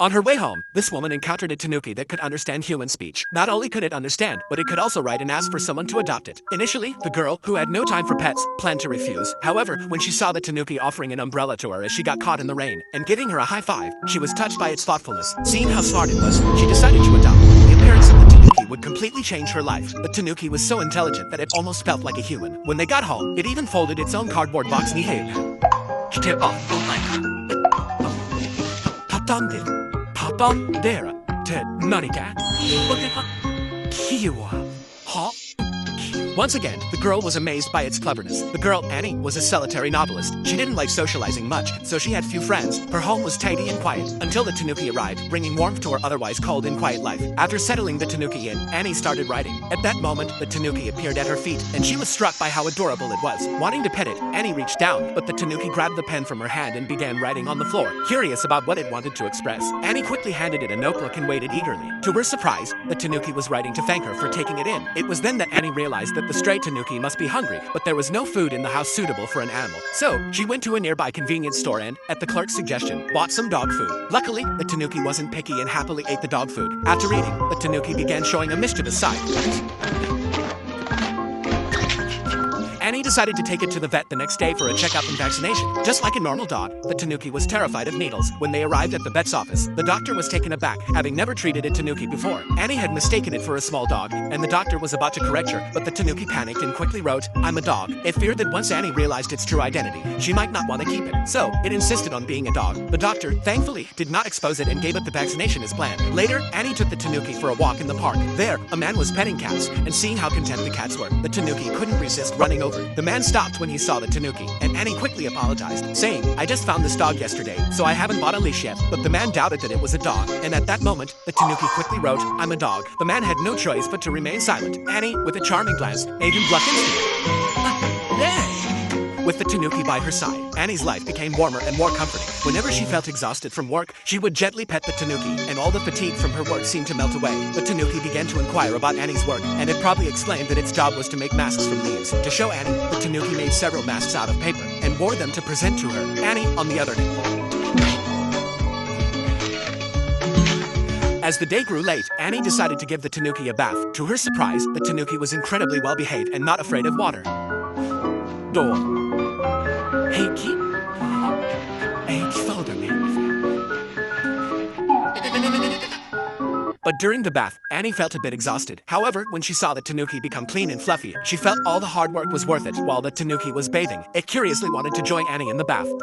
On her way home, this woman encountered a tanuki that could understand human speech. Not only could it understand, but it could also write and ask for someone to adopt it. Initially, the girl, who had no time for pets, planned to refuse. However, when she saw the tanuki offering an umbrella to her as she got caught in the rain and giving her a high five, she was touched by its thoughtfulness. Seeing how smart it was, she decided to adopt it. The appearance of the tanuki would completely change her life. The tanuki was so intelligent that it almost felt like a human. When they got home, it even folded its own cardboard box. Papandera te nanika. Kiwa. Ha? Once again, the girl was amazed by its cleverness. The girl, Annie, was a solitary novelist. She didn't like socializing much, so she had few friends. Her home was tidy and quiet, until the tanuki arrived, bringing warmth to her otherwise cold and quiet life. After settling the tanuki in, Annie started writing. At that moment, the tanuki appeared at her feet, and she was struck by how adorable it was. Wanting to pet it, Annie reached down, but the tanuki grabbed the pen from her hand and began writing on the floor, curious about what it wanted to express. Annie quickly handed it a notebook and waited eagerly. To her surprise, the tanuki was writing to thank her for taking it in. It was then that Annie realized that the stray tanuki must be hungry, but there was no food in the house suitable for an animal. So, she went to a nearby convenience store and, at the clerk's suggestion, bought some dog food. Luckily, the tanuki wasn't picky and happily ate the dog food. After eating, the tanuki began showing a mischievous side. Annie decided to take it to the vet the next day for a checkup and vaccination. Just like a normal dog, the tanuki was terrified of needles. When they arrived at the vet's office, the doctor was taken aback, having never treated a tanuki before. Annie had mistaken it for a small dog, and the doctor was about to correct her, but the tanuki panicked and quickly wrote, "I'm a dog." It feared that once Annie realized its true identity, she might not want to keep it. So, it insisted on being a dog. The doctor, thankfully, did not expose it and gave it the vaccination as planned. Later, Annie took the tanuki for a walk in the park. There, a man was petting cats, and seeing how content the cats were, the tanuki couldn't resist running over. The man stopped when he saw the tanuki, and Annie quickly apologized, saying, "I just found this dog yesterday, so I haven't bought a leash yet." But the man doubted that it was a dog, and at that moment, the tanuki quickly wrote, "I'm a dog." The man had no choice but to remain silent. Annie, with a charming glance, made him blush instantly. With the tanuki by her side, Annie's life became warmer and more comforting. Whenever she felt exhausted from work, she would gently pet the tanuki, and all the fatigue from her work seemed to melt away. The tanuki began to inquire about Annie's work, and it probably explained that its job was to make masks from leaves. To show Annie, the tanuki made several masks out of paper, and wore them to present to her. Annie, on the other hand. As the day grew late, Annie decided to give the tanuki a bath. To her surprise, the tanuki was incredibly well behaved and not afraid of water. Door. Heiki? But during the bath, Annie felt a bit exhausted. However, when she saw the tanuki become clean and fluffy, she felt all the hard work was worth it while the tanuki was bathing. It curiously wanted to join Annie in the bath.